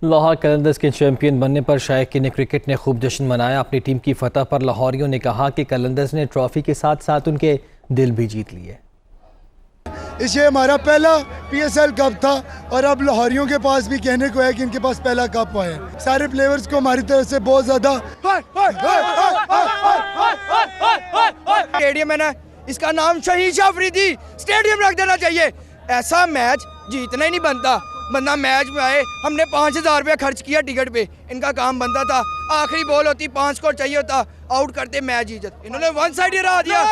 لاہور قلندرز کے چیمپئن بننے پر شائقین نے کرکٹ نے خوب جشن منایا۔ اپنی ٹیم کی فتح پر لاہوریوں نے کہا کہ قلندرز نے ٹرافی کے ساتھ ساتھ ان کے دل بھی جیت لیے۔ یہ ہمارا پہلا پی ایس ایل کپ تھا اور اب لاہوریوں کے پاس بھی کہنے کو ہے کہ ان کے پاس پہلا کپ آیا ہے۔ سارے پلیئرز کو ہماری طرف سے بہت زیادہ اسٹیڈیم ہے نا، اس کا نام شہید شاہ افریدی اسٹیڈیم رکھ دینا چاہیے۔ ایسا میچ جیتنا ہی نہیں بنتا، بندہ میچ میں آئے، ہم نے 5000 روپیہ خرچ کیا ٹکٹ پہ، ان کا کام بنتا تھا آخری بال ہوتی 5 سکور چاہیے ہوتا، آؤٹ کرتے میچ جیت۔ انہوں نے ون سائڈ ہرا دیا،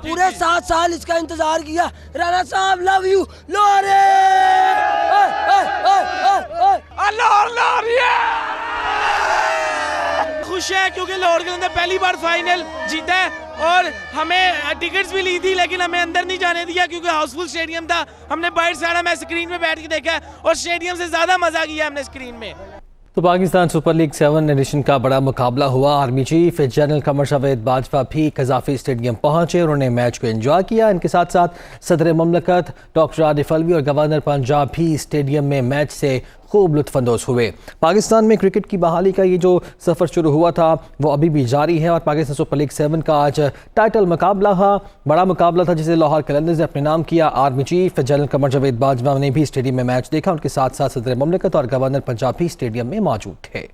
پورے 7 سال اس کا انتظار کیا۔ رانا صاحب لو یو لاہورے، خوش ہے کیونکہ لاہور کے اندر پہلی بار فائنل جیتا ہے اور ہمیں ٹکٹس بھی لی تھی لیکن ہمیں اندر نہیں جانے دیا کیونکہ ہاؤس فل اسٹیڈیم تھا۔ ہم نے باہر سے آنا، میں اسکرین میں بیٹھ کے دیکھا اور اسٹیڈیم سے زیادہ مزہ کیا ہم نے اسکرین میں۔ تو پاکستان سپر لیگ 7 ایڈیشن کا بڑا مقابلہ ہوا۔ Army chief general Qamar Javed Bajwa بھی قذافی اسٹیڈیم پہنچے، انہوں نے میچ کو انجوائے کیا۔ ان کے ساتھ ساتھ صدر مملکت ڈاکٹر عاطف الوی اور گورنر پنجاب بھی اسٹیڈیم میں میچ سے خوب لطف اندوز ہوئے۔ پاکستان میں کرکٹ کی بحالی کا یہ جو سفر شروع ہوا تھا وہ ابھی بھی جاری ہے اور پاکستان سپر لیگ 7 کا آج ٹائٹل مقابلہ تھا، بڑا مقابلہ تھا جسے لاہور قلندرز نے اپنے نام کیا۔ Army chief general Qamar Javed Bajwa نے بھی اسٹیڈیم میں میچ دیکھا، ان کے ساتھ ساتھ صدر مملکت اور گورنر پنجاب بھی اسٹیڈیم میں موجود تھے۔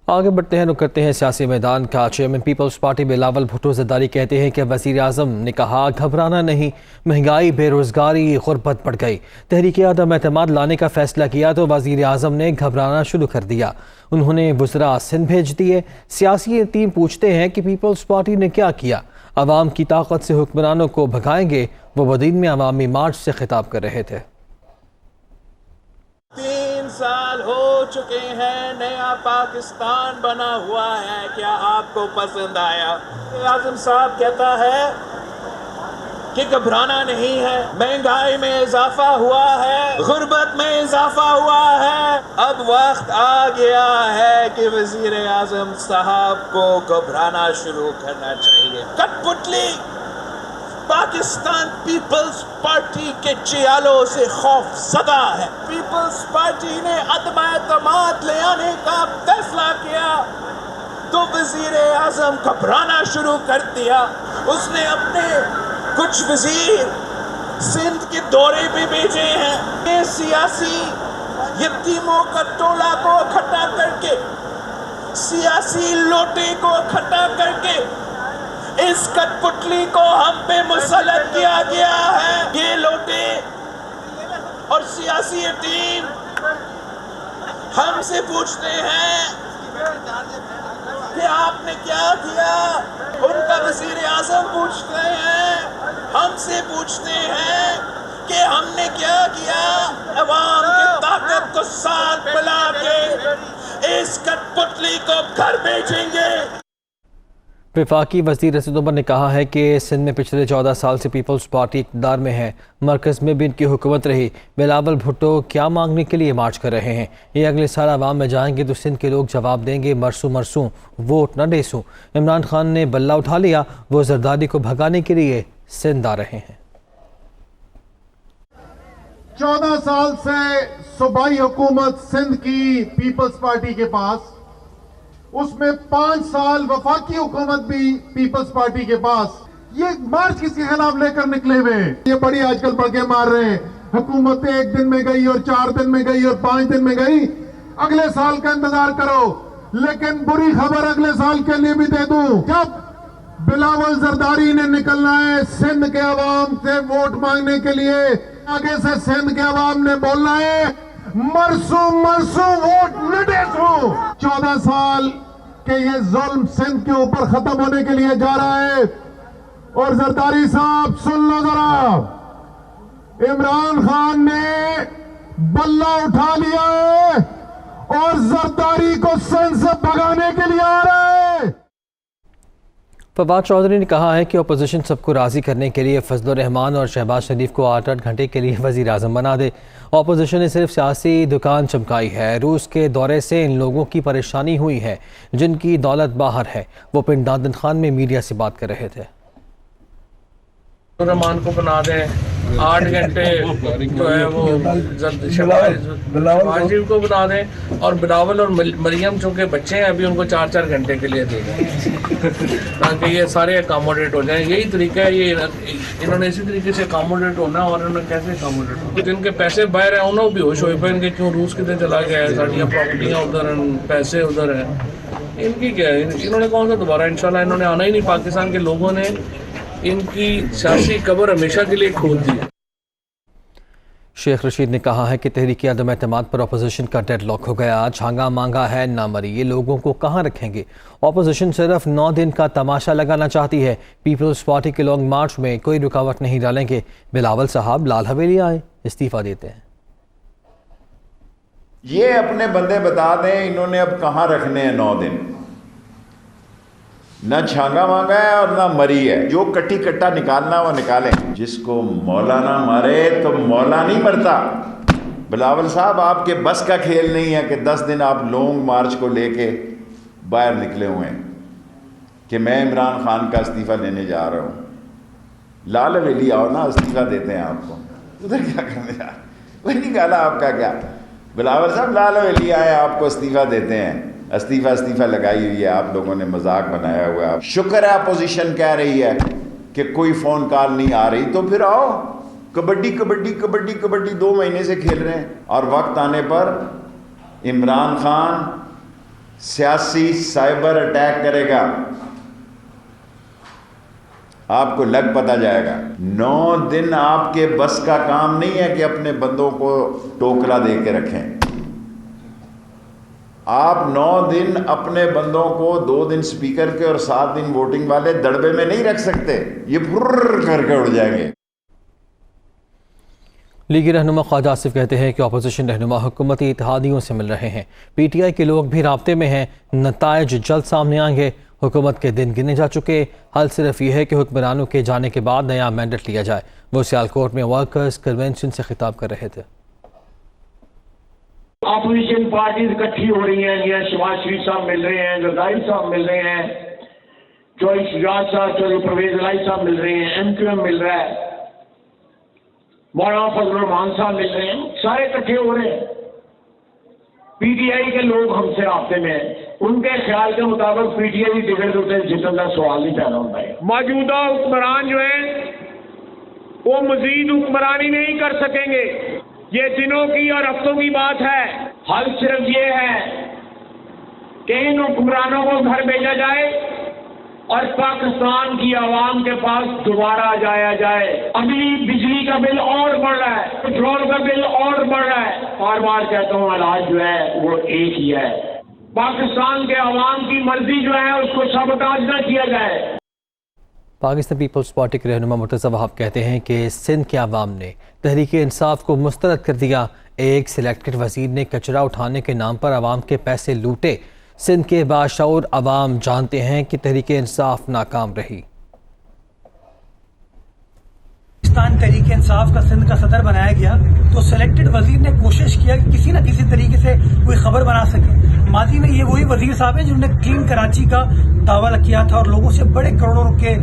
آگے بڑھتے ہیں، رخ کرتے ہیں سیاسی میدان کا۔ چیئرمین پیپلز پارٹی بلاول بھٹو زرداری کہتے ہیں کہ وزیر اعظم نے کہا گھبرانا نہیں، مہنگائی، بے روزگاری، غربت بڑھ گئی، تحریک عدم اعتماد لانے کا فیصلہ کیا تو وزیر اعظم نے گھبرانا شروع کر دیا۔ انہوں نے وزراء سندھ بھیج دیے۔ سیاسی ٹیم پوچھتے ہیں کہ پیپلز پارٹی نے کیا کیا، عوام کی طاقت سے حکمرانوں کو بھگائیں گے؟ وہ بدین میں عوامی مارچ سے خطاب کر رہے تھے۔ 3 سال ہو چکے ہیں، نیا پاکستان بنا ہوا ہے، کیا آپ کو پسند آیا؟ اعظم صاحب کہتا ہے کہ گھبرانا نہیں ہے، مہنگائی میں اضافہ ہوا ہے، غربت میں اضافہ ہوا ہے، اب وقت آ گیا ہے کہ وزیر اعظم صاحب کو گھبرانا شروع کرنا چاہیے۔ کٹ پتلی پاکستان پیپلز پارٹی کے چیالوں سے خوف زدہ ہے۔ پیپلز پارٹی نے عدم اعتماد لے آنے کا فیصلہ کیا تو وزیر اعظم گھبرانا شروع کر دیا۔ اس نے اپنے کچھ وزیر سندھ کے دورے پہ بھیجے ہیں۔ یہ سیاسی یتیموں کا ٹولہ کو اکٹھا کر کے، سیاسی لوٹے کو اکٹھا کر کے اس کٹ پتلی کو ہم پہ مسلط کیا گیا ہے۔ یہ لوٹے اور سیاسی ٹیم ہم سے پوچھتے ہیں کہ آپ نے کیا کیا، ان کا وزیر اعظم پوچھتے ہیں، ہم سے پوچھتے ہیں کہ ہم نے کیا کیا۔ عوام کی طاقت کو ساتھ ملا کے اس کٹ پتلی کو گھر بھیجیں گے۔ وفاقی وزیر رشید عمر نے کہا ہے کہ سندھ میں پچھلے 14 سال سے پیپلز پارٹی اقتدار میں ہے، مرکز میں بھی ان کی حکومت رہی۔ بلاول بھٹو کیا مانگنے کے لیے مارچ کر رہے ہیں؟ یہ اگلے سال عوام میں جائیں گے تو سندھ کے لوگ جواب دیں گے مرسوں مرسوں، ووٹ نہ ڈیسوں۔ عمران خان نے بلہ اٹھا لیا، وہ زرداری کو بھگانے کے لیے سندھ آ رہے ہیں۔ 14 سال سے صوبائی حکومت سندھ کی پیپلز پارٹی کے پاس، اس میں 5 سال وفاقی حکومت بھی پیپلز پارٹی کے پاس۔ یہ مارچ کس کے خلاف لے کر نکلے ہوئے ہیں؟ یہ بڑی آج کل بڑھ کے مار رہے ہیں، حکومتیں 1 دن میں گئی اور 4 دن میں گئی اور 5 دن میں گئی، اگلے سال کا انتظار کرو۔ لیکن بری خبر اگلے سال کے لیے بھی دے دوں، جب بلاول زرداری نے نکلنا ہے سندھ کے عوام سے ووٹ مانگنے کے لیے، آگے سے سندھ کے عوام نے بولنا ہے مرسوں مرسوں ووٹ نہ ڈیسوں۔ 14 سال کہ یہ ظلم سندھ کے اوپر ختم ہونے کے لیے جا رہا ہے۔ اور زرداری صاحب سن لو ذرا، عمران خان نے بلہ اٹھا لیا ہے اور زرداری کو سندھ سے بھگانے کے لیے آ رہا ہے۔ فواد چودھری نے کہا ہے کہ اپوزیشن سب کو راضی کرنے کے لیے فضل الرحمان اور شہباز شریف کو 8 گھنٹے کے لیے وزیر اعظم بنا دے۔ اپوزیشن نے صرف سیاسی دکان چمکائی ہے۔ روس کے دورے سے ان لوگوں کی پریشانی ہوئی ہے جن کی دولت باہر ہے۔ وہ پنڈ دادن خان میں میڈیا سے بات کر رہے تھے۔ रहमान को बना दें 8 घंटे जो है वो शहबाज को बना दें, और बिलावल और मरियम चूँकि बच्चे हैं अभी उनको 4-4 घंटे के लिए दे दें ताकि ये सारे अकोमोडेट हो जाएं। यही तरीका है, ये इन्होंने इसी तरीके से अकोमोडेट होना। और इन्होंने कैसे अकोमोडेट होना, जिनके पैसे बाहर हैं उन्होंने भी होश होए पे इनके क्यों रूस कितने चला गया है, साड़ियाँ प्रॉपर्टियाँ उधर हैं, पैसे उधर हैं, इनकी क्या है, इन्होंने कौन सा दोबारा, इंशाल्लाह इन्होंने आना ही नहीं। पाकिस्तान के लोगों ने इनकी सियासी कब्र हमेशा के लिए खोद दी। शेख रशीद ने कहा है कि तहरीक अदम एतमाद पर अपोजिशन का डेडलॉक हो गया, झांगा मांगा है ना मरी, ये लोगों को कहाँ रखेंगे। अपोजिशन सिर्फ 9 दिन का तमाशा लगाना चाहती है। पीपल्स पार्टी के लॉन्ग मार्च में कोई रुकावट नहीं डालेंगे। बिलावल साहब लाल हवेली आए, इस्तीफा देते हैं। ये अपने बंदे बता दें इन्होंने अब कहाँ रखने हैं 9 दिन। न छांगा मांगा है और न मरी है, जो कट्टी कट्टा निकालना वो निकालें। जिसको मौला ना मारे तो मौला नहीं मरता। बिलावल साहब आपके बस का खेल नहीं है कि 10 दिन आप लॉन्ग मार्च को लेके बाहर निकले हुए हैं कि मैं इमरान खान का इस्तीफ़ा लेने जा रहा हूँ। लाल हवेली आओ ना, इस्तीफ़ा देते हैं आपको। उधर क्या करने जा, वही निकाला आपका क्या। बिलावल साहब लाल हवेली आए, आपको इस्तीफ़ा देते हैं। इस्तीफ़ा लगाई हुई है, आप लोगों ने मजाक बनाया हुआ है। शुक्र है अपोजिशन कह रही है कि कोई फ़ोन कॉल नहीं आ रही, तो फिर आओ कबड्डी कबड्डी कबड्डी कबड्डी 2 महीने से खेल रहे हैं। और वक्त आने पर इमरान खान सियासी साइबर अटैक करेगा, आपको लग पता जाएगा। 9 दिन आपके बस का काम नहीं है कि अपने बंदों को टोकरा दे के रखें। आप 9 दिन अपने बंदों को 2 दिन स्पीकर के और 7 दिन वोटिंग वाले दड़बे में नहीं रख सकते, ये फुर्र करके उड़ जाएंगे। लीगी रहनुमा ख्वाजा आसिफ कहते हैं कि अपोजिशन रहनुमा हुकूमती इत्तेहादियों से मिल रहे हैं। पीटीआई के लोग भी राब्ते में हैं, नताइज जल्द सामने आएंगे। हुकूमत के दिन गिने जा चुके, हल सिर्फ ये है कि हुक्मरानों के जाने के बाद नया मैंडेट लिया जाए। वो सियालकोट में वर्कर्स कन्वेंशन से खिताब कर रहे थे। अपोजिशन पार्टीज इकट्ठी हो रही हैं, यहाँ शहबाज शरीफ साहब मिल रहे हैं, जरदारी साहब मिल रहे हैं, चौधरी शुजात साहब, चौधरी परवेज इलाही साहब मिल रहे हैं, MQM मिल रहा है, मौलाना फजल रहमान साहब मिल रहे हैं, सारे इकट्ठे हो रहे हैं। पीटीआई के लोग हमसे राब्ते में हैं, उनके ख्याल के मुताबिक पीटीआई की टिकट होते जितना का सवाल नहीं पैदा होता है। मौजूदा हुक्मरान जो है वो मजीद हुक्मरानी नहीं कर सकेंगे। ये दिनों की और हफ्तों की बात है। हल सिर्फ ये है कि इन हुक्मरानों को घर भेजा जाए और पाकिस्तान की आवाम के पास दोबारा जाया जाए। अभी बिजली का बिल और बढ़ रहा है, पेट्रोल का बिल और बढ़ रहा है। बार बार कहता हूँ इलाज जो है वो एक ही है, पाकिस्तान के आवाम की मर्जी जो है उसको सबटाज न किया जाए। पाकिस्तान पीपल्स पार्टी के रहनुमा मुर्तज़ा वहाब कहते हैं कि सिंध के अवाम ने तहरीक इंसाफ को मुस्तरद कर दिया। एक सिलेक्टेड वजीर ने कचरा उठाने के नाम पर अवाम के पैसे लूटे। सिंध के बाशऊर अवाम जानते हैं कि तहरीक इंसाफ नाकाम रही। पाकिस्तान तहरीक इंसाफ का सिंध का सदर बनाया गया तो सिलेक्टेड वजीर ने कोशिश किया कि किसी न किसी तरीके से कोई खबर बना सके। माजी में ये वही वजीर साहब हैं जिन्होंने क्लीन कराची का दावा किया था और लोगों से बड़े करोड़ों के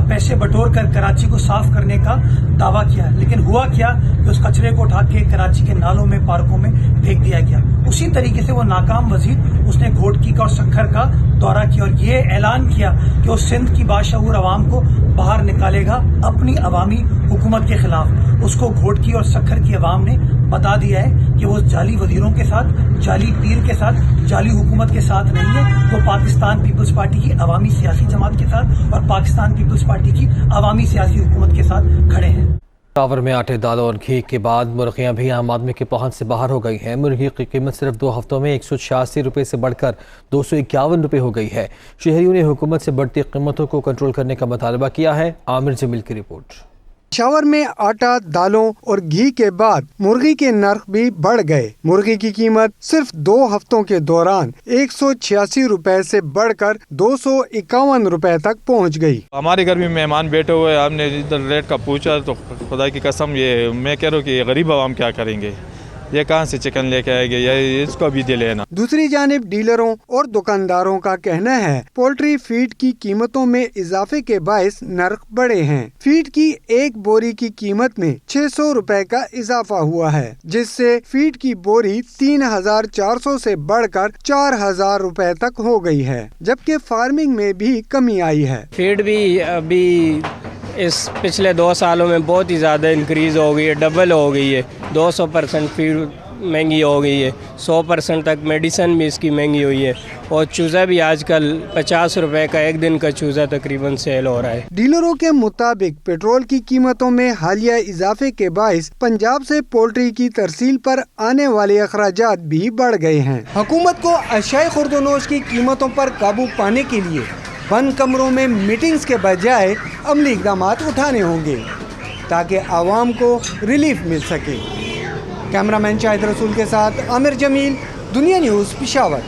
पैसे बटोर कर कराची को साफ करने का दावा किया, लेकिन हुआ क्या कि उस कचरे को उठा के कराची के नालों में, पार्कों में फेंक दिया गया। उसी तरीके से वो नाकाम वजीर, उसने घोटकी का और शक्कर का दौरा किया और ये ऐलान किया कि वो सिंध की बाशऊर अवाम को बाहर निकालेगा अपनी अवामी हुकूमत के खिलाफ। उसको घोटकी और शक्कर की अवाम ने बता दिया है कि वो जाली वजीरों के साथ, जाली पीर के साथ, जाली हुकूमत के साथ नहीं है, वो पाकिस्तान पीपल्स पार्टी की अवामी सियासी जमात के साथ और पाकिस्तान पीपल्स पार्टी की अवामी सियासी हुकूमत के साथ खड़े हैं। टावर में आटे, दाल और घी के बाद मुर्गियां भी आम आदमी की पहुंच से बाहर हो गई हैं। मुर्गी की कीमत सिर्फ 2 हफ्तों में 186 रुपये से बढ़कर 251 रुपये हो गई है। शहरियों ने हुकूमत से बढ़ती कीमतों को कंट्रोल करने का मुतालबा किया है। आमिर जमील की रिपोर्ट। पेशावर में आटा, दालों और घी के बाद मुर्गी के नर्ख भी बढ़ गए। मुर्गी की कीमत सिर्फ 2 हफ्तों के दौरान 186 रुपए से बढ़कर 251 रुपए तक पहुंच गई। हमारे घर में मेहमान बैठे हुए, हमने इधर रेट का पूछा तो खुदा की कसम ये मैं कह रहा हूँ कि गरीब आवाम क्या करेंगे। ये कहाँ से चिकन लेके आएंगे, ये इसको भी दे लेना। दूसरी जानिब डीलरों और दुकानदारों का कहना है पोल्ट्री फीड की कीमतों में इजाफे के बायस नर्ख बढ़े हैं। फीड की एक बोरी की कीमत में 600 रुपए का इजाफा हुआ है, जिससे फीड की बोरी 3400 से बढ़कर 4000 रुपए तक हो गई है, जबकि फार्मिंग में भी कमी आई है। फीड भी अभी इस पिछले 2 सालों में बहुत ही ज़्यादा इंक्रीज़ हो गई है, डबल हो गई है। 200% फीड महंगी हो गई है, 100% तक मेडिसिन भी इसकी महंगी हुई है, और चूज़ा भी आजकल 50 रुपए का एक दिन का चूज़ा तकरीबन सेल हो रहा है। डीलरों के मुताबिक पेट्रोल की कीमतों में हालिया इजाफे के बायस पंजाब से पोल्ट्री की तरसील पर आने वाले अखराजात भी बढ़ गए हैं। हुकूमत को अशियाए खुर्दोनोश की कीमतों पर काबू पाने के लिए बंद कमरों में मीटिंग्स के बजाय अमली इक़दामात उठाने होंगे ताकि आवाम को रिलीफ मिल सके। कैमरामैन शाहिद रसूल के साथ आमिर जमील, दुनिया न्यूज़, पेशावर।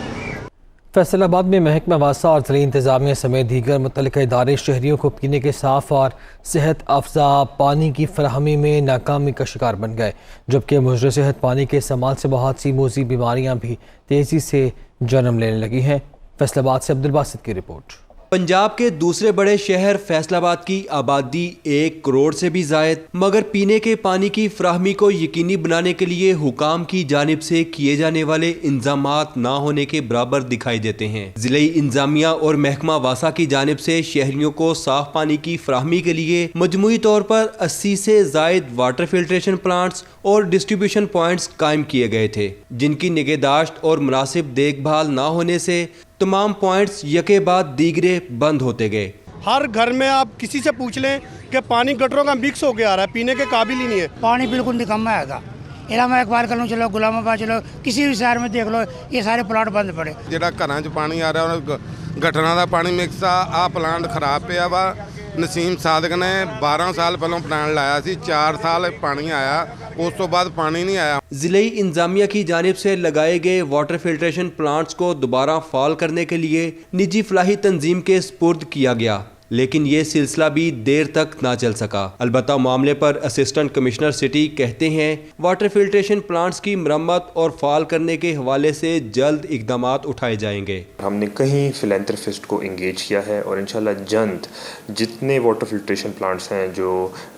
फैसलाबाद में महकमा वासा और ज़िला इंतज़ामिया समेत दीगर मुतल्लिका इदारे शहरियों को पीने के साफ़ और सेहत अफजा पानी की फराहमी में नाकामी का शिकार बन गए, जबकि मुजर सेहत पानी के इस्तेमाल से बहुत सी मोज़ी बीमारियाँ भी तेज़ी से जन्म लेने लगी हैं। फैसलाबाद से अब्दुल बासित की रिपोर्ट। पंजाब के दूसरे बड़े शहर फैसलाबाद की आबादी 1 करोड़ से भी ज़ायद, मगर पीने के पानी की फराहमी को यकीनी बनाने के लिए हुकाम की जानिब से किए जाने वाले इंतजामात ना होने के बराबर दिखाई देते हैं। ज़िला इंतजामिया और महकमा वासा की जानिब से शहरियों को साफ पानी की फराहमी के लिए मजमूई तौर पर 80 से ज़ायद वाटर फिल्ट्रेशन प्लांट्स और डिस्ट्रीब्यूशन पॉइंट्स कायम किए गए थे, जिनकी निगहदाश्त और मुनासिब देखभाल ना होने से तमाम पॉइंट्स यके बाद दीगरे बंद होते गए। हर घर में आप किसी से पूछ लें कि पानी गटरों का मिक्स हो के आ रहा है, पीने के काबिल ही नहीं है। पानी बिल्कुल निकम्मा है। इलामा इकबाल करूँ चलो, गुलामाबाद चलो, किसी भी शहर में देख लो, ये सारे प्लांट बंद पड़े। ਜਿਹੜਾ ਘਰਾਂ 'ਚ ਪਾਣੀ ਆ ਰਿਹਾ ਉਹ ਗਟਰਾਂ ਦਾ ਪਾਣੀ ਮਿਕਸ ਆ ਪਲਾਂਟ ਖਰਾਬ ਪਿਆ ਵਾ। ਨਸੀਮ ਸਾਦਕ ਨੇ 12 ਸਾਲ ਪਹਿਲਾਂ ਪਲਾਂਟ ਲਾਇਆ ਸੀ, 4 ਸਾਲ ਪਾਣੀ ਆਇਆ, ਉਸ ਤੋਂ ਬਾਅਦ ਪਾਣੀ नहीं आया। ज़िला इंतजामिया की जानिब से लगाए गए वाटर फिल्ट्रेशन प्लांट्स को दोबारा फाल करने के लिए निजी फलाही तंजीम के स्पुर्द किया गया, लेकिन ये सिलसिला भी देर तक ना चल सका। अलबत्ता मामले पर असिस्टेंट कमिश्नर सिटी कहते हैं वाटर फिल्ट्रेशन प्लांट्स की मरम्मत और फाल करने के हवाले से जल्द इकदामात उठाए जाएंगे। हमने कहीं फिलैंथ्रोपिस्ट को इंगेज किया है और इंशाल्लाह जल्द जितने वाटर फिल्ट्रेशन प्लांट्स हैं जो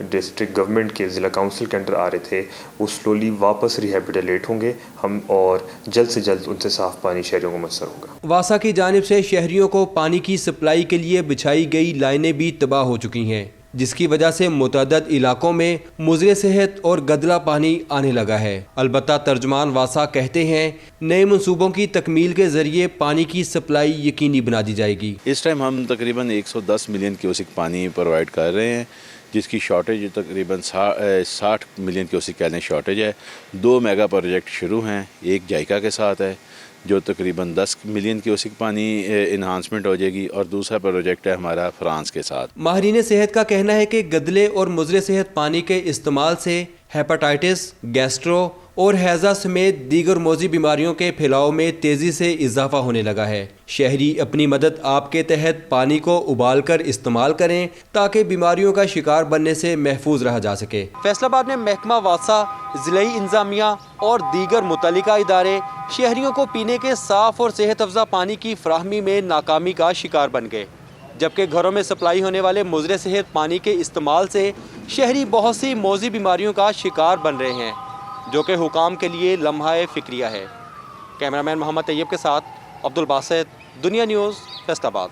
डिस्ट्रिक्ट गवर्नमेंट के ज़िला काउंसिल के अंडर आ रहे थे वो स्लोली वापस रिहेबिलिटेट होंगे हम, और जल्द से जल्द उनसे साफ़ पानी शहरियों को मैसर होगा। वासा की जानिब से शहरियों को पानी की सप्लाई के लिए बिछाई गई लाइनें भी तबाह हो चुकी हैं, जिसकी वजह से मुतअद्दिद इलाकों में मुज़रे सेहत और गदला पानी आने लगा है। अलबत्ता तर्जुमान वासा कहते हैं नए मंसूबों की तकमील के ज़रिए पानी की सप्लाई यकीनी बना दी जाएगी। इस टाइम हम तकरीबन 110 मिलियन क्यूसिक पानी प्रोवाइड कर रहे हैं, जिसकी शॉर्टेज तकरीबन 60 मिलियन क्यूसिक कहने शॉर्टेज है। 2 मेगा प्रोजेक्ट शुरू हैं, एक जायका के साथ है जो तकरीबन 10 मिलियन क्यूसिक पानी इन्हांसमेंट हो जाएगी, और दूसरा प्रोजेक्ट है हमारा फ्रांस के साथ। माहिरीन सेहत का कहना है कि गदले और मुज़रे सेहत पानी के इस्तेमाल से हेपेटाइटिस, गैस्ट्रो और हैज़ा समेत दीगर मौजी बीमारियों के फैलाव में तेज़ी से इजाफा होने लगा है। शहरी अपनी मदद आपके तहत पानी को उबाल कर इस्तेमाल करें ताकि बीमारियों का शिकार बनने से महफूज रहा जा सके। फैसलाबाद में महकमा वासा, ज़िला इंतजामिया और दीगर मुतल्लिका इदारे शहरियों को पीने के साफ़ और सेहत अफजा पानी की फराहमी में नाकामी का शिकार बन गए, जबकि घरों में सप्लाई होने वाले मुज़रे सेहत पानी के इस्तेमाल से शहरी बहुत सी मौजी बीमारियों का शिकार बन रहे हैं, जो कि हुकाम के लिए लम्हा फ़िक्रिया है। कैमरामैन मोहम्मद तैयब के साथ अब्दुल बासित, दुनिया न्यूज़, फैसलाबाद।